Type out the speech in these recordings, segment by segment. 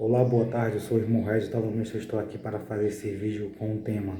Olá, boa tarde, eu sou o irmão Regis, novamente eu estou aqui para fazer esse vídeo com o tema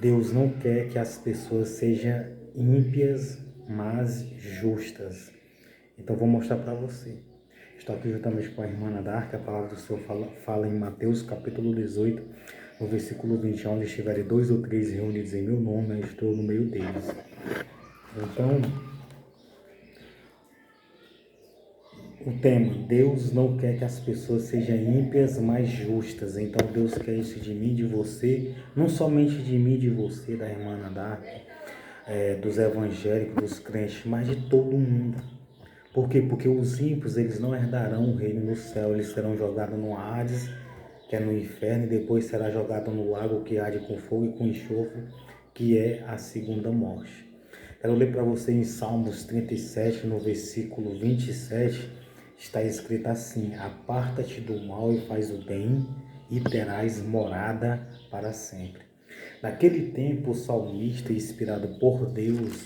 Deus não quer que as pessoas sejam ímpias, mas justas. Então vou mostrar para você. Estou aqui juntamente com a irmã Nadar, que a palavra do Senhor fala em Mateus capítulo 18, no versículo 20, onde estiverem dois ou três reunidos em meu nome, eu estou no meio deles. Então, o tema, Deus não quer que as pessoas sejam ímpias, mas justas. Então Deus quer isso de mim, de você, não somente de mim, de você, da irmã Nadar, dos evangélicos, dos crentes, mas de todo mundo. Por quê? Porque os ímpios, eles não herdarão o reino no céu, eles serão jogados no Hades, que é no inferno, e depois será jogado no lago que arde com fogo e com enxofre, que é a segunda morte. Quero ler para você em Salmos 37, no versículo 27, está escrito assim: Aparta-te do mal e faz o bem, e terás morada para sempre. Naquele tempo, o salmista, inspirado por Deus,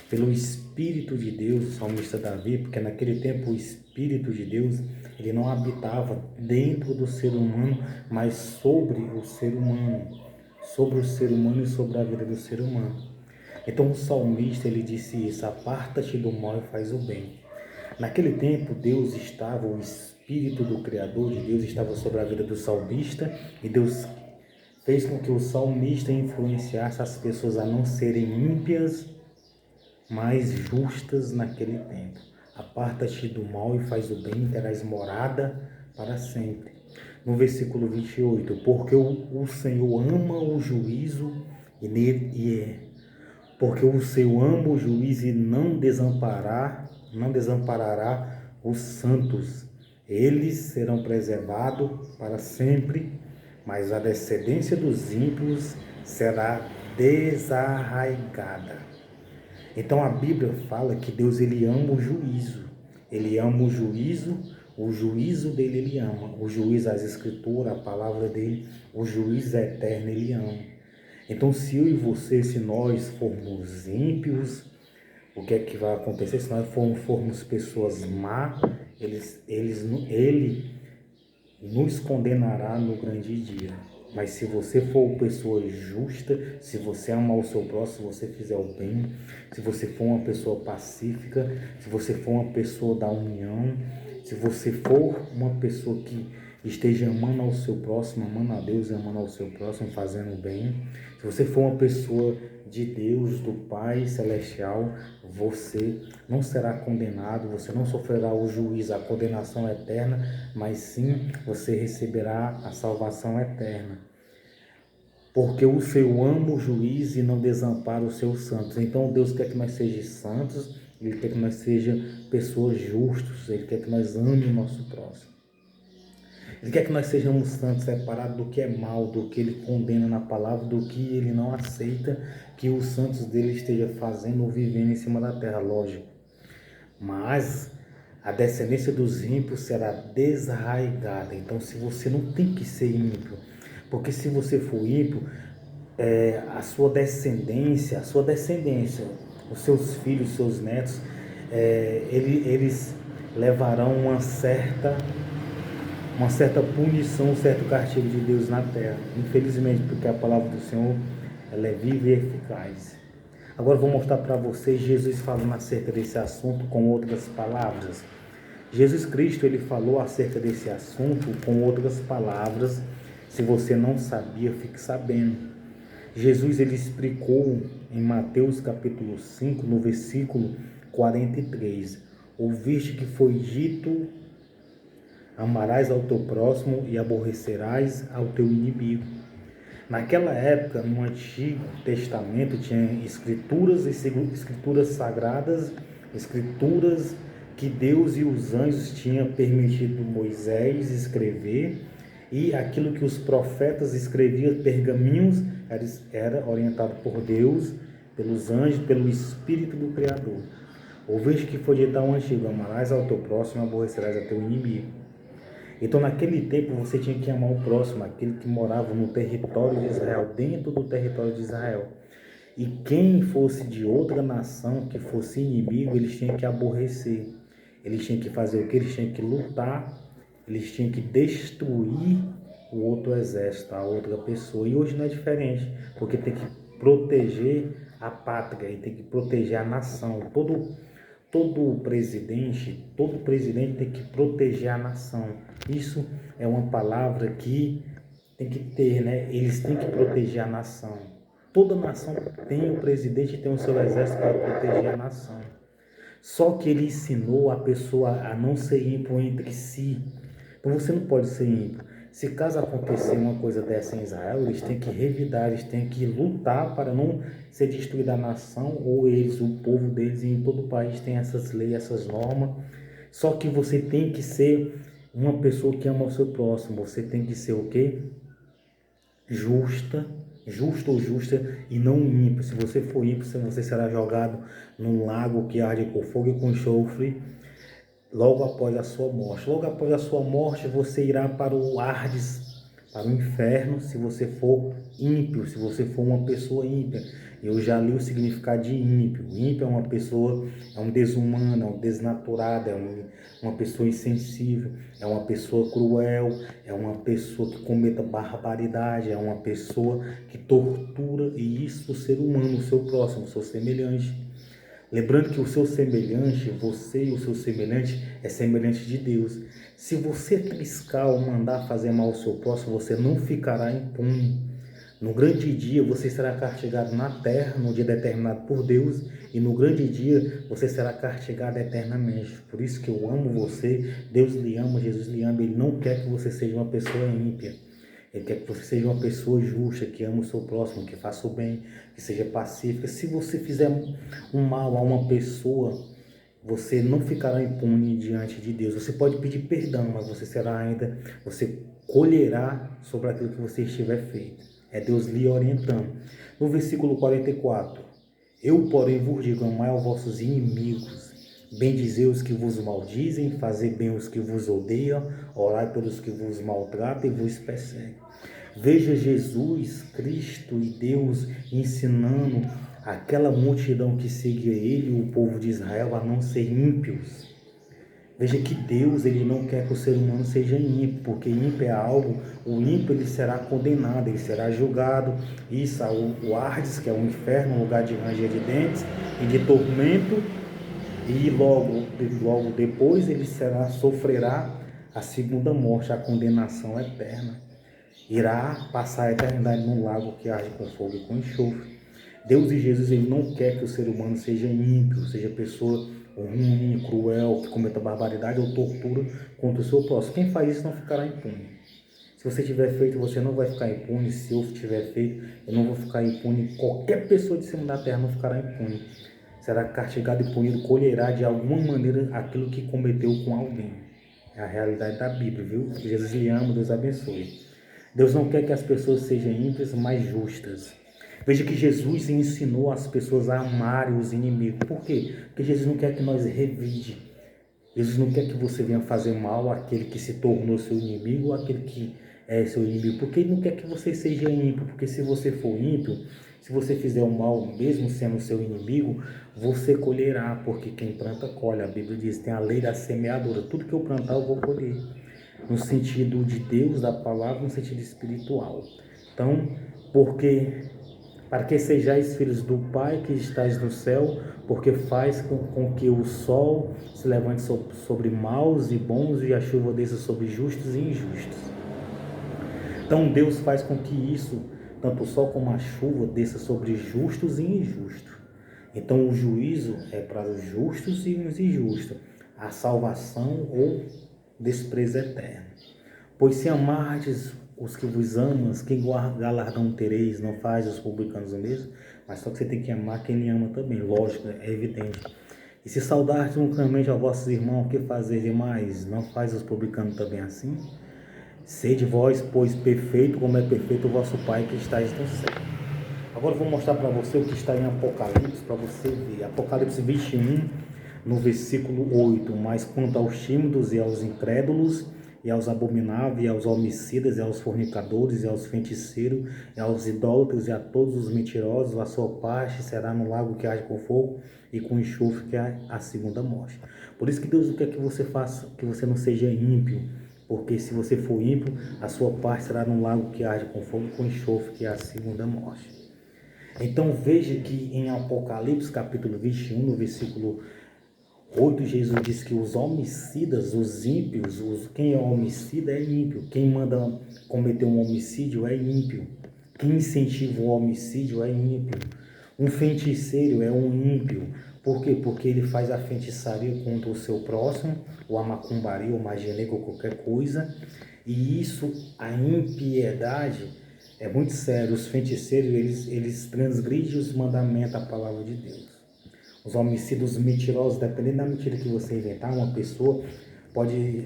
pelo Espírito de Deus, o salmista Davi, porque naquele tempo o Espírito de Deus, ele não habitava dentro do ser humano, mas sobre o ser humano e sobre a vida do ser humano. Então o salmista, ele disse isso: aparta-te do mal e faz o bem. Naquele tempo, Deus estava, o Espírito do Criador de Deus estava sobre a vida do salmista, e Deus fez com que o salmista influenciasse as pessoas a não serem ímpias, mas justas naquele tempo. Aparta-te do mal e faz o bem, terás morada para sempre. No versículo 28, porque o Senhor ama o juízo porque o Senhor ama o juízo e não desamparará os santos. Eles serão preservados para sempre, mas a descendência dos ímpios será desarraigada. Então a Bíblia fala que Deus, ele ama o juízo. Ele ama o juízo dele ele ama. O juízo, as escrituras, a palavra dele, o juízo eterno ele ama. Então, se eu e você, se nós formos ímpios, o que é que vai acontecer? Se nós formos pessoas má, ele nos condenará no grande dia. Mas se você for pessoa justa, se você amar o seu próximo, se você fizer o bem, se você for uma pessoa pacífica, se você for uma pessoa da união, se você for uma pessoa que esteja amando ao seu próximo, amando a Deus e amando ao seu próximo, fazendo o bem, se você for uma pessoa de Deus, do Pai Celestial, você não será condenado, você não sofrerá o juízo, a condenação eterna, mas sim você receberá a salvação eterna. Porque o Senhor ama o juiz e não desampara os seus santos. Então Deus quer que nós sejamos santos, Ele quer que nós sejamos pessoas justas, Ele quer que nós amemos o nosso próximo. Ele quer que nós sejamos santos, separados do que é mal, do que ele condena na palavra, do que ele não aceita que os santos dele estejam fazendo ou vivendo em cima da terra, lógico. Mas a descendência dos ímpios será desarraigada. Então, se você não tem que ser ímpio, porque se você for ímpio, a sua descendência, os seus filhos, os seus netos, eles levarão uma certa punição, um certo castigo de Deus na terra. Infelizmente, porque a palavra do Senhor, ela é viva e eficaz. Agora vou mostrar para vocês Jesus falando acerca desse assunto com outras palavras. Jesus Cristo, ele falou acerca desse assunto com outras palavras. Se você não sabia, fique sabendo. Jesus, ele explicou em Mateus capítulo 5, no versículo 43. Ouviste que foi dito: amarás ao teu próximo e aborrecerás ao teu inimigo. Naquela época, no Antigo Testamento, tinha escrituras sagradas, escrituras que Deus e os anjos tinham permitido Moisés escrever, e aquilo que os profetas escreviam, pergaminhos, era orientado por Deus, pelos anjos, pelo Espírito do Criador. Ouviste que foi dito ao antigo: amarás ao teu próximo e aborrecerás ao teu inimigo. Então, naquele tempo, você tinha que amar o próximo, aquele que morava no território de Israel, dentro do território de Israel. E quem fosse de outra nação, que fosse inimigo, eles tinham que aborrecer. Eles tinham que fazer o que? Eles tinham que lutar. eles tinham que destruir o outro exército, a outra pessoa. E hoje não é diferente, porque tem que proteger a pátria e tem que proteger a nação. Todo presidente tem que proteger a nação. Isso é uma palavra que tem que ter, né? Eles têm que proteger a nação. Toda nação tem o presidente e tem o seu exército para proteger a nação. Só que ele ensinou a pessoa a não ser ímpio entre si. Então você não pode ser ímpio. Se caso acontecer uma coisa dessa em Israel, eles têm que revidar, eles têm que lutar para não ser destruída a nação ou eles, o povo deles, e em todo o país tem essas leis, essas normas. Só que você tem que ser uma pessoa que ama o seu próximo. Você tem que ser o quê? Justo ou justa e não ímpio. Se você for ímpio, você será jogado num lago que arde com fogo e com enxofre logo após a sua morte. Logo após a sua morte, você irá para o Hades, para o inferno, se você for ímpio, se você for uma pessoa ímpia. Eu já li o significado de ímpio. Ímpio é uma pessoa, é um desumano, é um desnaturado, uma pessoa insensível, é uma pessoa cruel, é uma pessoa que cometa barbaridade, é uma pessoa que tortura, e isso o ser humano, o seu próximo, o seu semelhante. Lembrando que o seu semelhante, você e o seu semelhante é semelhante de Deus. Se você triscar ou mandar fazer mal ao seu próximo, você não ficará impune. No grande dia você será castigado na terra, no dia determinado por Deus, e no grande dia você será castigado eternamente. Por isso que eu amo você, Deus lhe ama, Jesus lhe ama, Ele não quer que você seja uma pessoa ímpia. Ele quer que você seja uma pessoa justa, que ama o seu próximo, que faça o bem, que seja pacífica. Se você fizer um mal a uma pessoa, você não ficará impune diante de Deus. Você pode pedir perdão, mas você colherá sobre aquilo que você estiver feito. É Deus lhe orientando. No versículo 44, eu, porém, vos digo, amai aos vossos inimigos, bendizei os que vos maldizem, fazei bem os que vos odeiam, orai pelos que vos maltratam e vos perseguem. Veja Jesus, Cristo e Deus ensinando aquela multidão que seguia ele, o povo de Israel, a não ser ímpios. Veja que Deus, ele não quer que o ser humano seja ímpio, porque ímpio é algo, o ímpio ele será condenado, ele será julgado. Isso, o Hades, que é o inferno, um lugar de ranger de dentes e de tormento, e logo depois ele sofrerá a segunda morte, a condenação eterna. Irá passar a eternidade num lago que arde com fogo e com enxofre. Deus e Jesus, ele não quer que o ser humano seja ímpio, seja pessoa ruim, cruel, que cometa barbaridade ou tortura contra o seu próximo. Quem faz isso não ficará impune. Se você tiver feito, você não vai ficar impune. Se eu tiver feito, eu não vou ficar impune. Qualquer pessoa de cima da terra não ficará impune. Será castigado e punido, colherá de alguma maneira aquilo que cometeu com alguém. É a realidade da Bíblia, viu? Jesus lhe ama, Deus abençoe. Deus não quer que as pessoas sejam ímpias, mas justas. Veja que Jesus ensinou as pessoas a amarem os inimigos. Por quê? Porque Jesus não quer que nós revide. Jesus não quer que você venha fazer mal àquele que se tornou seu inimigo ou àquele que é seu inimigo. Porque Ele não quer que você seja ímpio. Porque se você for ímpio, se você fizer o mal, mesmo sendo seu inimigo, você colherá. Porque quem planta, colhe. A Bíblia diz, tem a lei da semeadura. Tudo que eu plantar, eu vou colher. No sentido de Deus, da palavra, no sentido espiritual. Então, para que sejais filhos do Pai que estais no céu, porque faz com que o sol se levante sobre maus e bons e a chuva desça sobre justos e injustos. Então Deus faz com que isso, tanto o sol como a chuva, desça sobre justos e injustos. Então o juízo é para os justos e os injustos, a salvação ou desprezo eterno. Pois se amardes os que vos amam, quem galardão tereis, não faz os publicanos o mesmo? Mas só que você tem que amar quem lhe ama também, lógico, é evidente. E se saudardes unicamente aos vossos irmãos, o que fazer demais? Não faz os publicanos também assim? Sede vós, pois, perfeito, como é perfeito o vosso Pai que estáis no céu. Agora eu vou mostrar para você o que está em Apocalipse, para você ver. Apocalipse 21, no versículo 8. Mas quanto aos tímidos e aos incrédulos, e aos abomináveis, e aos homicidas, e aos fornicadores, e aos feiticeiros, e aos idólatras, e a todos os mentirosos, a sua parte será no lago que arde com fogo e com enxofre, que é a segunda morte. Por isso que Deus não quer que você faça, que você não seja ímpio, porque se você for ímpio, a sua parte será num lago que arde com fogo, com enxofre, que é a segunda morte. Então veja que em Apocalipse capítulo 21, no versículo 8, Jesus diz que os homicidas, os ímpios, quem é homicida é ímpio, quem manda cometer um homicídio é ímpio, quem incentiva o homicídio é ímpio, um feiticeiro é um ímpio. Por quê? Porque ele faz a feitiçaria contra o seu próximo, ou a macumbaria, ou magia negra, ou qualquer coisa, e isso, a impiedade, é muito sério. Os feiticeiros, eles transgridem os mandamentos da palavra de Deus. Os homicídios mentirosos, dependendo da mentira que você inventar, uma pessoa pode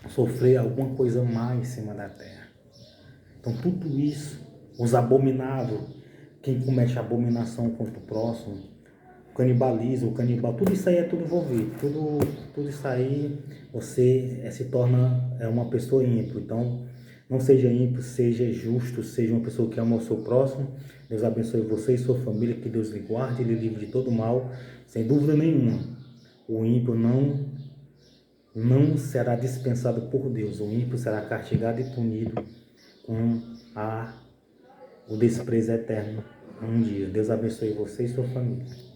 sofrer alguma coisa má em cima da terra. Então tudo isso, os abomináveis, quem comete abominação contra o próximo, o canibalismo, o canibal, tudo isso aí é tudo envolvido. Tudo isso aí você se torna uma pessoa ímpio. Então não seja ímpio, seja justo, seja uma pessoa que ama o seu próximo. Deus abençoe você e sua família, que Deus lhe guarde e lhe livre de todo mal. Sem dúvida nenhuma, o ímpio não será dispensado por Deus. O ímpio será castigado e punido com o desprezo eterno um dia. Deus abençoe você e sua família.